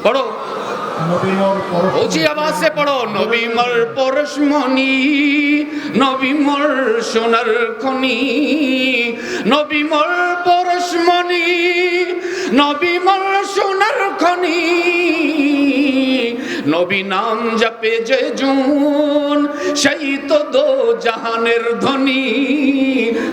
پڑھو اونچی آواز سے پڑھو নবী মোর পরশমণি নবী মোর সোনার খনি নবী মোর পরশমণি নবী মোর সোনার খনি নবী নাম জপে যে জন সেই তো দো জাহানের ধনী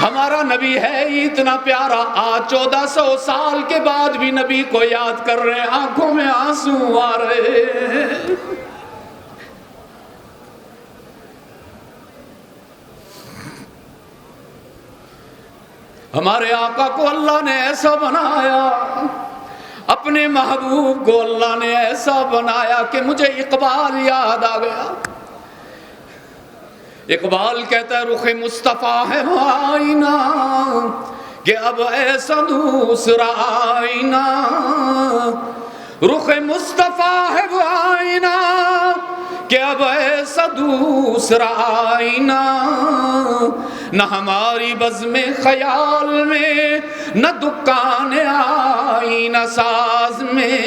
ہمارا نبی ہے اتنا پیارا آج 1400 سال کے بعد بھی نبی کو یاد کر رہے ہیں آنکھوں میں آنسو آ رہے ہیں ہمارے آقا کو اللہ نے ایسا بنایا اپنے محبوب کو اللہ نے ایسا بنایا کہ مجھے اقبال یاد آ گیا اقبال کہتا ہے رخ مصطفیٰ ہے وہ آئینہ کہ اب ایسا دوسرا آئینہ رخ مصطفیٰ ہے وہ آئینہ کہ اب ایسا دوسرا آئینہ نہ ہماری بزم خیال میں نہ دکان آئینہ ساز میں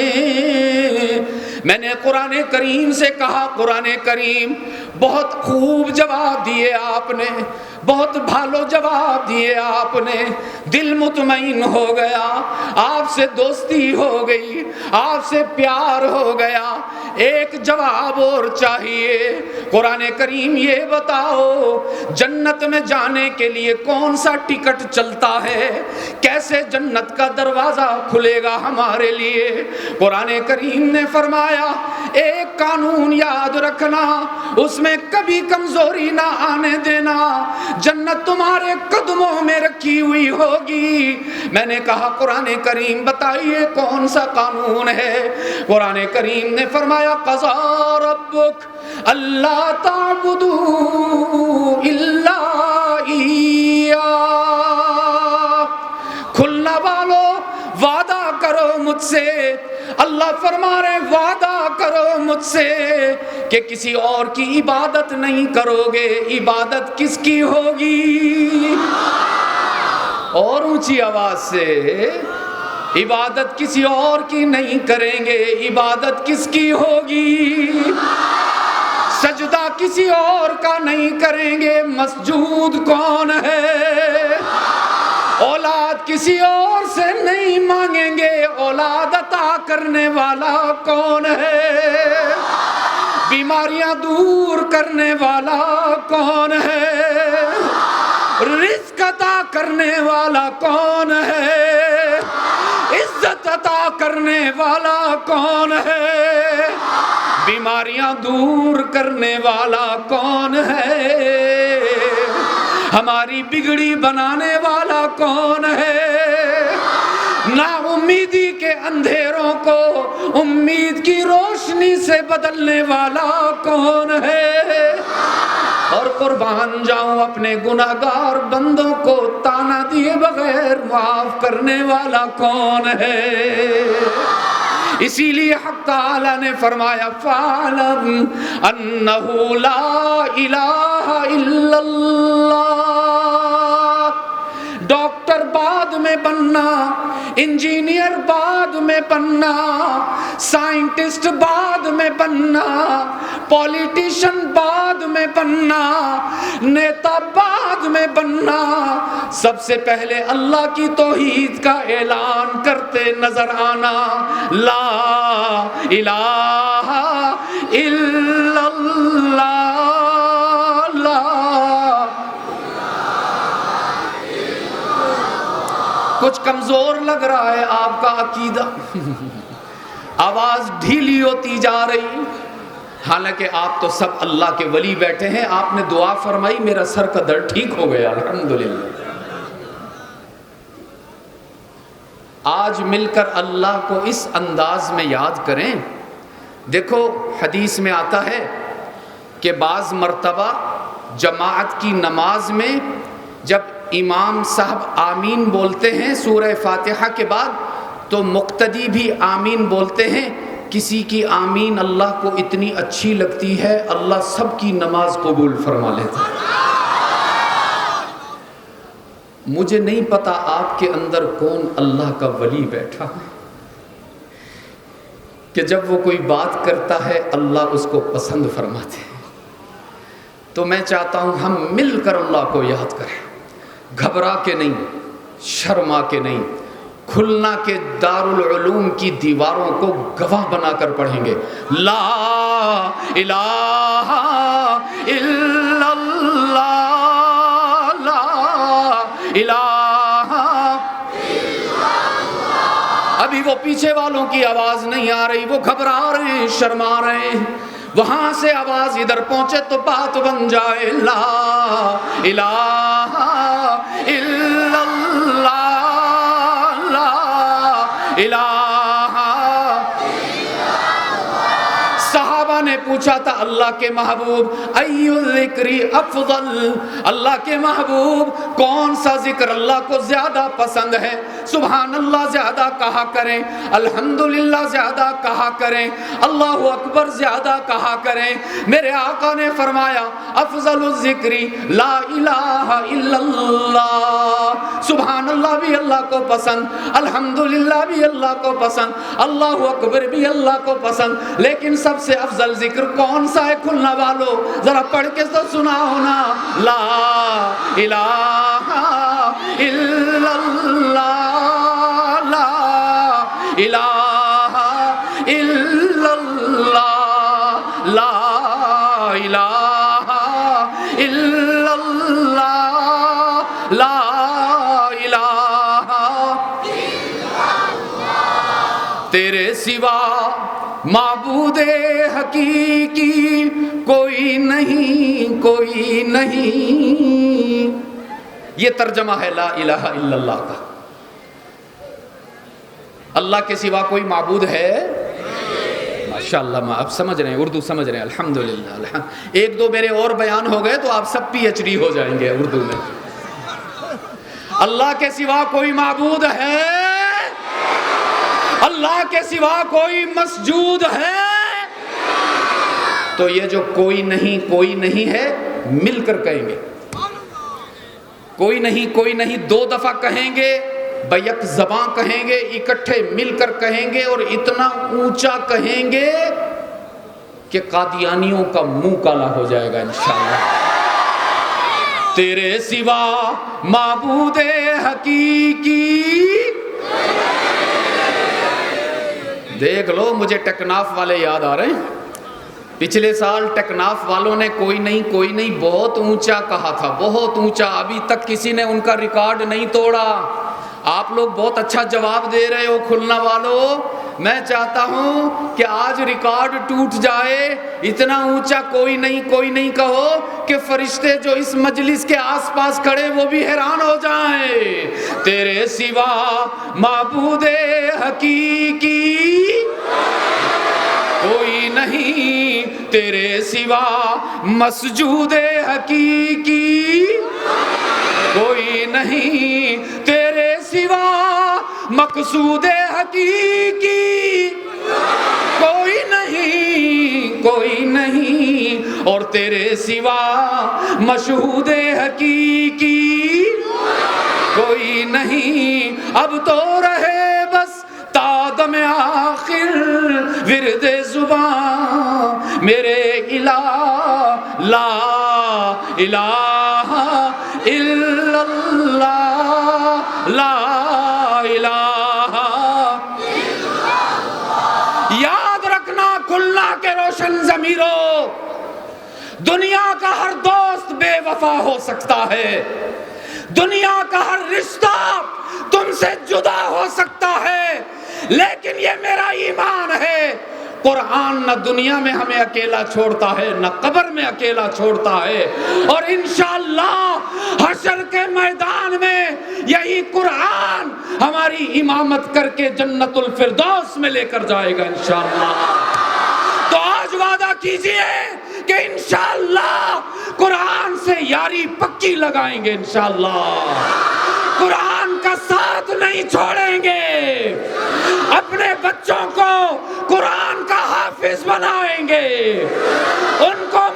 میں نے قرآن کریم سے کہا قرآن کریم بہت خوب جواب دیے آپ نے بہت بھالو جواب دیے آپ نے دل مطمئن ہو گیا آپ سے دوستی ہو گئی آپ سے پیار ہو گیا ایک جواب اور چاہیے قرآن کریم یہ بتاؤ جنت میں جانے کے لیے کون سا ٹکٹ چلتا ہے کیسے جنت کا دروازہ کھلے گا ہمارے لیے قرآن کریم نے فرمایا ایک قانون یاد رکھنا اس میں کبھی کمزوری نہ آنے دینا جنت تمہارے قدموں میں رکھی ہوئی ہوگی میں نے کہا قرآن کریم بتائیے کون سا قانون ہے قرآن کریم نے فرمایا قضا ربک اللہ تعبدوا الا ایاہ کھلنا والوں وعدہ کرو مجھ سے اللہ فرما رہے وعدہ کرو مجھ سے کہ کسی اور کی عبادت نہیں کرو گے عبادت کس کی ہوگی اور اونچی آواز سے عبادت کسی اور کی نہیں کریں گے عبادت کس کی ہوگی سجدہ کسی اور کا نہیں کریں گے مسجود کون ہے اولاد کسی اور سے نہیں مانگیں گے اولاد عطا کرنے والا کون ہے بیماریاں دور کرنے والا کون ہے رزق عطا کرنے والا کون ہے عزت عطا کرنے والا کون ہے بیماریاں دور کرنے والا کون ہے ہماری بگڑی بنانے والا کون ہے نا امیدی کے اندھیروں کو امید کی روشنی سے بدلنے والا کون ہے اور قربان جاؤں اپنے گناہگار بندوں کو تانا دیے بغیر معاف کرنے والا کون ہے اسی لیے حق تعالی نے فرمایا فَاعْلَمْ أَنَّهُ لَا إِلَهَ إِلَّا اللَّهُ ڈاکٹر بعد میں بننا انجینئر بعد میں بننا سائنٹسٹ بعد میں بننا پولیٹیشن بعد میں بننا نیتا بعد میں بننا سب سے پہلے اللہ کی توحید کا اعلان کرتے نظر آنا لا الہ الا اللہ لا کچھ کمزور لگ رہا ہے آپ کا عقیدہ آواز ڈھیلی ہوتی جا رہی حالانکہ آپ تو سب اللہ کے ولی بیٹھے ہیں آپ نے دعا فرمائی میرا سر کا درد ٹھیک ہو گیا الحمدللہ آج مل کر اللہ کو اس انداز میں یاد کریں دیکھو حدیث میں آتا ہے کہ بعض مرتبہ جماعت کی نماز میں جب امام صاحب آمین بولتے ہیں سورہ فاتحہ کے بعد تو مقتدی بھی آمین بولتے ہیں کسی کی آمین اللہ کو اتنی اچھی لگتی ہے اللہ سب کی نماز قبول فرما لیتا ہے مجھے نہیں پتا آپ کے اندر کون اللہ کا ولی بیٹھا ہے کہ جب وہ کوئی بات کرتا ہے اللہ اس کو پسند فرماتے ہیں. تو میں چاہتا ہوں ہم مل کر اللہ کو یاد کریں، گھبرا کے نہیں، شرما کے نہیں، کھلنا کے دارالعلوم کی دیواروں کو گواہ بنا کر پڑھیں گے. لا الہ الا اللہ، لا الہ. ابھی وہ پیچھے والوں کی آواز نہیں آ رہی، وہ گھبرا رہے ہیں، شرما رہے ہیں. وہاں سے آواز ادھر پہنچے تو بات بن جائے. لا الہ الا اللہ، لا الہ. صحابہ نے پوچھا تھا اللہ کے محبوب ای الذکر افضل، اللہ کے محبوب کون سا ذکر اللہ کو زیادہ پسند ہے؟ سبحان اللہ زیادہ کہا کریں، الحمدللہ زیادہ کہا کریں، اللہ اکبر زیادہ کہا کریں. میرے آقا نے فرمایا افضل الذکر لا الہ الا اللہ. سبحان اللہ بھی اللہ کو پسند، الحمدللہ بھی اللہ کو پسند، اللہ اکبر بھی اللہ کو پسند، لیکن سب سے افضل ذکر کون سا ہے؟ کھلنا والو ذرا پڑھ کے تو سنا ہونا. لا الہ الا اللہ، لا الہ الا اللہ، لا الہ الا اللہ، لا الہ تیرے سوا معبود حقیقی کوئی نہیں، کوئی نہیں. یہ ترجمہ ہے لا الہ الا اللہ کا. اللہ کے سوا کوئی معبود ہے؟ ماشاءاللہ آپ سمجھ رہے ہیں، اردو سمجھ رہے ہیں، الحمدللہ. ایک دو میرے اور بیان ہو گئے تو آپ سب پی ایچ ڈی ہو جائیں گے اردو میں. اللہ کے سوا کوئی معبود ہے؟ اللہ کے سوا کوئی مسجود ہے؟ تو یہ جو کوئی نہیں ہے مل کر کہیں گے. کوئی نہیں دو دفعہ کہیں گے، بیک زباں کہیں گے، اکٹھے مل کر کہیں گے، اور اتنا اونچا کہیں گے کہ قادیانیوں کا منہ کالا ہو جائے گا انشاءاللہ. تیرے سوا معبود حقیقی. دیکھ لو مجھے ٹیکناف والے یاد آ رہے ہیں. پچھلے سال ٹیکناف والوں نے کوئی نہیں بہت اونچا کہا تھا، بہت اونچا. ابھی تک کسی نے ان کا ریکارڈ نہیں توڑا. آپ لوگ بہت اچھا جواب دے رہے ہو کھلنا والوں. میں چاہتا ہوں کہ آج ریکارڈ ٹوٹ جائے. اتنا اونچا کوئی نہیں کہو کہ فرشتے جو اس مجلس کے آس پاس کھڑے وہ بھی حیران ہو جائیں. تیرے سوا معبود حقیقی کوئی نہیں، تیرے سوا مسجود حقیقی کوئی نہیں، تیرے سوا مقصود حقیقی کوئی نہیں، اور تیرے سوا مشہود حقیقی کوئی نہیں. اب تو رہے بس تادم آخر ورد زباں میرے الہ، لا الہ الا اللہ، لا الہ. یاد رکھنا کھلنا کے روشن ضمیروں، دنیا کا ہر دوست بے وفا ہو سکتا ہے، دنیا کا ہر رشتہ تم سے جدا ہو سکتا ہے، لیکن یہ میرا ایمان ہے قرآن نہ دنیا میں ہمیں اکیلا چھوڑتا ہے نہ قبر میں اکیلا چھوڑتا ہے، اور انشاءاللہ حشر کے میدان میں یہی قرآن ہماری امامت کر کے جنت الفردوس میں لے کر جائے گا انشاءاللہ. تو آج وعدہ کیجئے کہ انشاءاللہ قرآن سے یاری پکی لگائیں گے، انشاءاللہ قرآن کا ساتھ نہیں چھوڑیں گے، اپنے بچوں کو قرآن کا حافظ بنائیں گے، ان کو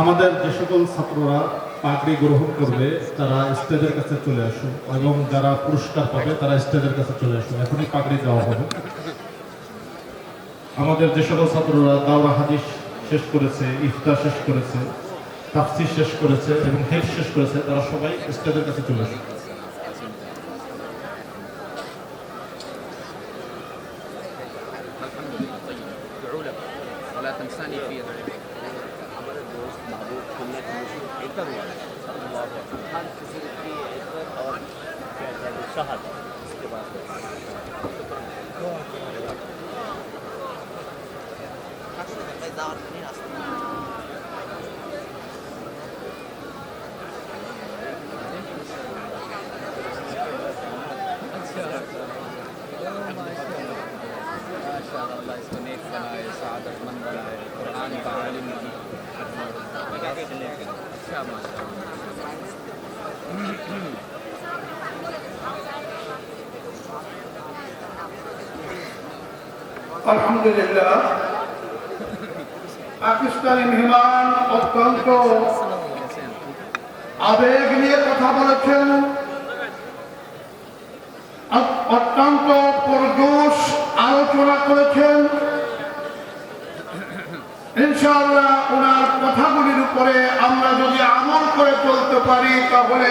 আমাদের যে সকল ছাত্ররা পাগড়ি গ্রহণ করবে তারা স্টেজের কাছে চলে আসুন এবং যারা পুরস্কার পাবে তারা স্টেজের কাছে চলে আসুন। এখনই পাগড়ি দেওয়া হবে। আমাদের যে সকল ছাত্ররা দাওরা হাদিস শেষ করেছে, ইফতার শেষ করেছে, তাফসীর শেষ করেছে এবং হেফজ শেষ করেছে তারা সবাই স্টেজের কাছে চলে আসুন। আলহামদুলিল্লাহ, পাকিস্তানি মেহমান অত্যন্ত আবেগ নিয়ে কথা বলেছেন, অত্যন্ত পুরজোশ আলোচনা করেছেন। ইনশাআল্লাহ ওনার কথাগুলির উপরে আমরা যদি আমল করে চলতে পারি তাহলে